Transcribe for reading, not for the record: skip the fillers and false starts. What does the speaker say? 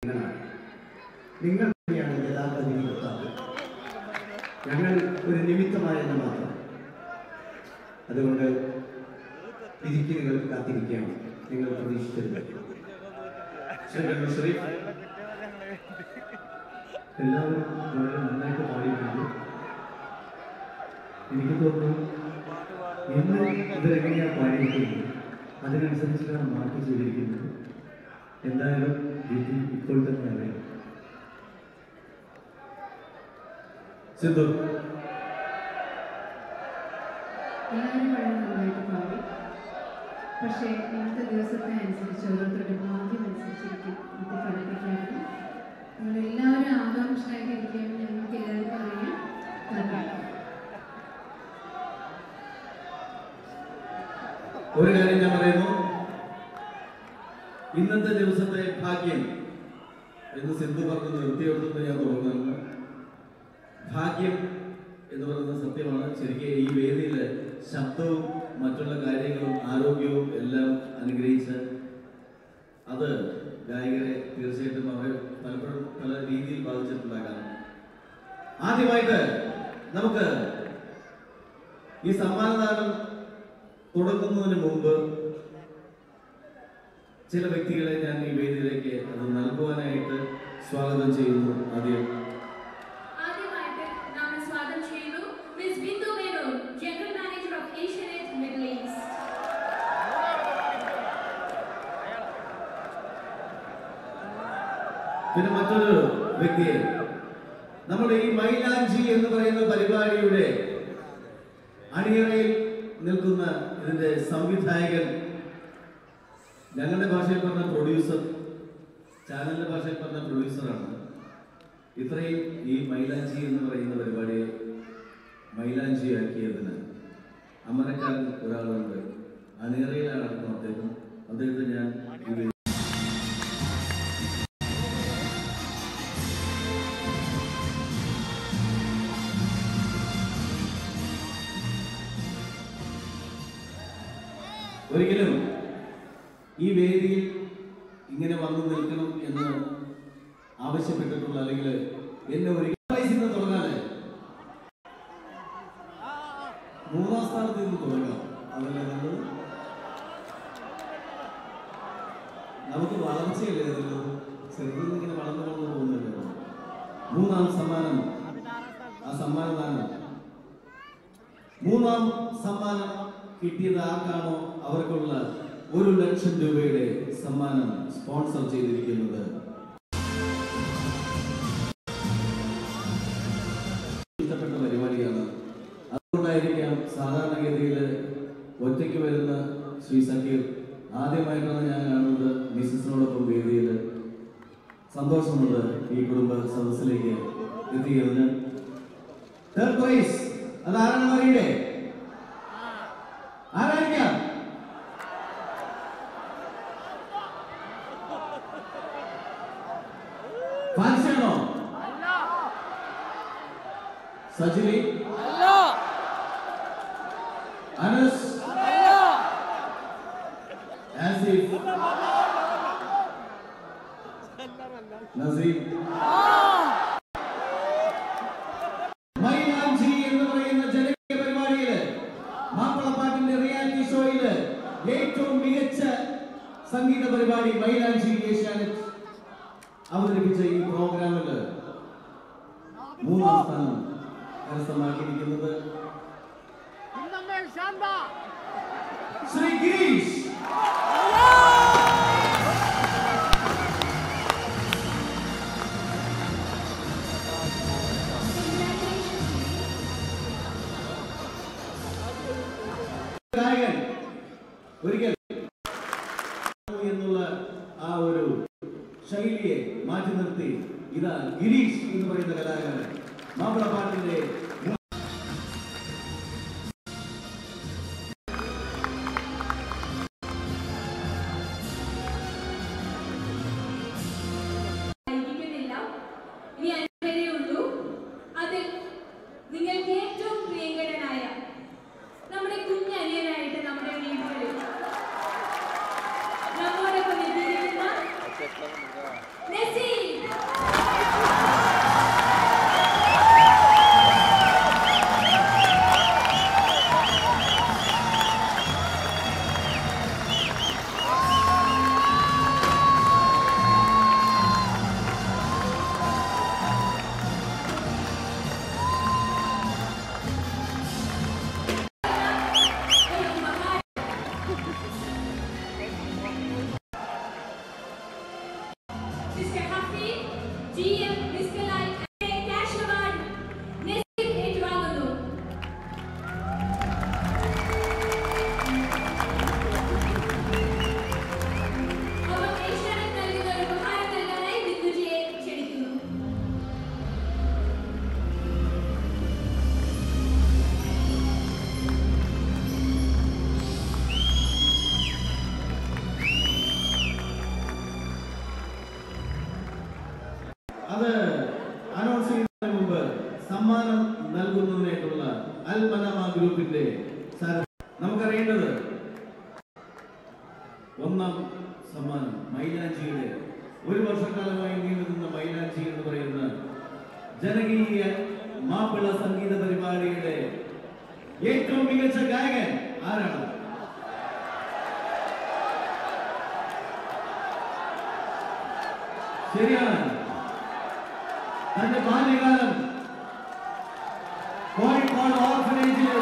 നിങ്ങൾ തന്നെയാണ് യഥാർത്ഥ വിധികർത്താവ്. ഞങ്ങൾ ഒരു നിമിത്തമായെന്ന് മാത്രം. അതുകൊണ്ട് വിധിക്ക് നിങ്ങൾ കാത്തിരിക്കുകയാണ്. നിങ്ങൾ പ്രതീക്ഷിച്ചത് എല്ലാവരും വളരെ നന്നായിട്ട് പാടിയിട്ടുണ്ട്. എനിക്ക് തോന്നുന്നു ഇന്ന് ഇവരെങ്ങനെയാണ് പാടിയിരിക്കുന്നത് അതിനനുസരിച്ചിട്ടാണ് മാർക്ക് ചെയ്തിരിക്കുന്നത്. എന്തായാലും വിധി ഇപ്പോൾ തന്നെ അറിയാം. സിന്ധു എല്ലാവരും വളരെ നന്നായിട്ട് പാടി. പക്ഷേ ഇന്നത്തെ ദിവസത്തെ അനുസരിച്ച് ഓരോരുത്തരുടെ ഭാഗ്യം അനുസരിച്ചിരിക്കും ഇത് ഫലപ്രഖ്യാപനം. നിങ്ങളെല്ലാവരും ആകാംക്ഷയായിട്ട് ഇരിക്കുകയാണ്. ഞങ്ങൾക്ക് എല്ലാവർക്കും അറിയാം. ഒരു കാര്യം ഞാൻ പറയുന്നു, ഇന്നത്തെ ദിവസത്തെ ഭാഗ്യം എന്ന് സിന്ധു പറഞ്ഞ് നിർത്തിയെടുത്ത് ഞാൻ തോന്നുന്നു. ഭാഗ്യം എന്ന് പറയുന്നത് സത്യമാണ്. ശരിക്കും ഈ വേദിയിൽ ശബ്ദവും മറ്റുള്ള കാര്യങ്ങളും ആരോഗ്യവും എല്ലാം അനുഗ്രഹിച്ച് അത് ഗായകരെ തീർച്ചയായിട്ടും അവർ പലപ്പോഴും പല രീതിയിൽ ബാധിച്ചിട്ടുണ്ടാകാം. ആദ്യമായിട്ട് നമുക്ക് ഈ സമ്മാനദാനം തുടങ്ങുന്നതിന് മുമ്പ് ചില വ്യക്തികളെ ഞാൻ ഈ വേദിയിലേക്ക് അത് നൽകുവാനായിട്ട് സ്വാഗതം ചെയ്യുന്നു. ആദ്യമായിട്ട് നാം സ്വാഗതം ചെയ്യുന്നു miss Bindu Menon, general manager of Asianet middle east. പിന്നെ മറ്റൊരു വ്യക്തിയെ നമ്മുടെ ഈ മൈലാഞ്ചി എന്ന് പറയുന്ന പരിപാടിയുടെ അണിയറയിൽ നിൽക്കുന്ന ഇതിന്റെ സംവിധായകൻ, ഞങ്ങളുടെ ഭാഷയിൽ പറഞ്ഞ പ്രൊഡ്യൂസർ, ചാനലിന്റെ ഭാഷയിൽ പറഞ്ഞ പ്രൊഡ്യൂസറാണ്. ഇത്രയും ഈ മൈലാഞ്ചി എന്ന് പറയുന്ന പരിപാടിയെ മൈലാഞ്ചിയാക്കിയതിന് അമരക്കാരൻ ഒരാളുണ്ട്. അണിയറയിലാണ് അദ്ദേഹത്തെ ഞാൻ ഒരിക്കലും ഈ വേദിയിൽ ഇങ്ങനെ വന്നു നിൽക്കണം എന്ന് ആവശ്യപ്പെട്ടിട്ടുള്ള അല്ലെങ്കിൽ എന്നെ ഒരിക്കൽ വയസ്സിൽ തുടങ്ങാതെ 3-ാം സ്ഥാനത്ത് നിന്ന് തുടങ്ങാം. അതല്ലേ നല്ലത്? നമുക്ക് വളർച്ചയല്ലേ നല്ലത്? ചെറുതിൽ ഇങ്ങനെ വളർന്നു പോകുന്നല്ലോ. 3-ാം സമ്മാനം, ആ സമ്മാനദാനം 3-ാം സമ്മാനം കിട്ടിയത് ആർക്കാണോ അവർക്കുള്ള 1 ലക്ഷം രൂപയുടെ സമ്മാനം സ്പോൺസർ ചെയ്തിരിക്കുന്നത് ഇഷ്ടപ്പെട്ട പരിപാടിയാണ്. അതുകൊണ്ടായിരിക്കാം സാധാരണഗതിയിൽ ഒറ്റയ്ക്ക് വരുന്ന ശ്രീ സക്കീർ ആദ്യമായിട്ടാണ് ഞാൻ കാണുന്നത് മിസ്സിനോടൊപ്പം വേദിയിൽ. സന്തോഷമുണ്ട് ഈ കുടുംബ സദസ്സിലേക്ക് എത്തിയതിന്. തേർഡ് പ്രൈസ് അതാരാണെന്ന് അറിയണ്ടേ? ആരായിരിക്കാം? ഫാൻസിയാണോ? സജിനി? അനസ്? ആസിഫ്? നസീം? മൈലാഞ്ചി എന്ന് പറയുന്ന ജനകീയ പരിപാടിയില്, മാപ്പിളപ്പാട്ടിന്റെ റിയാലിറ്റി ഷോയില് ഏറ്റവും മികച്ച സംഗീത പരിപാടി മൈലാഞ്ചി ഏഷ്യാനെറ്റ് അവതരിപ്പിച്ച ഈ പ്രോഗ്രാമില് 3-ാം സ്ഥാനം കരസ്ഥമാക്കിയിരിക്കുന്നത് ശ്രീ ഗിരീഷ്. ഗായകൻ ഒരിക്കൽ എന്നുള്ള ആ ഒരു ശൈലിയെ മാറ്റി നിർത്തി ഇതാ ഗിരീഷ് എന്ന് പറയുന്ന കലാകാരൻ മാപ്പിളപ്പാട്ടിന്റെ നിങ്ങൾക്ക് ഏറ്റവും പ്രിയങ്കരനായ നമ്മുടെ കുഞ്ഞനിയനായിട്ട് നമ്മുടെ വീടുകളിൽ നമ്മോടൊപ്പം എത്തിയിരിക്കുന്ന Naseem. Mr. Hafiz, GM, Mr. Light, and Cash Award, Nesir Edwaganu. Our Asianet നൽകുന്ന ഒരു ഉപഹാരം നൽകാനായി ബിന്ദുജിയെ ക്ഷണിക്കുന്നു. അത് അനൗൺസ് ചെയ്യുന്നതിന് മുമ്പ് സമ്മാനം നൽകുന്നതിനായിട്ടുള്ള അൽ മനമ ഗ്രൂപ്പിന്റെ നമുക്കറിയേണ്ടത് ഒന്നാം സമ്മാനം മൈലാഞ്ചിയുടെ ഒരു വർഷക്കാലമായി നീണ്ടുനിന്ന മൈലാഞ്ചി എന്ന് പറയുന്ന ജനകീയ മാപ്പിള സംഗീത പരിപാടിയുടെ ഏറ്റവും മികച്ച ഗായകൻ ആരാണ്? ശരിയാണ്. തന്റെ ബാല്യകാലം കോഴിക്കോട് ഓർഫനേജിലെ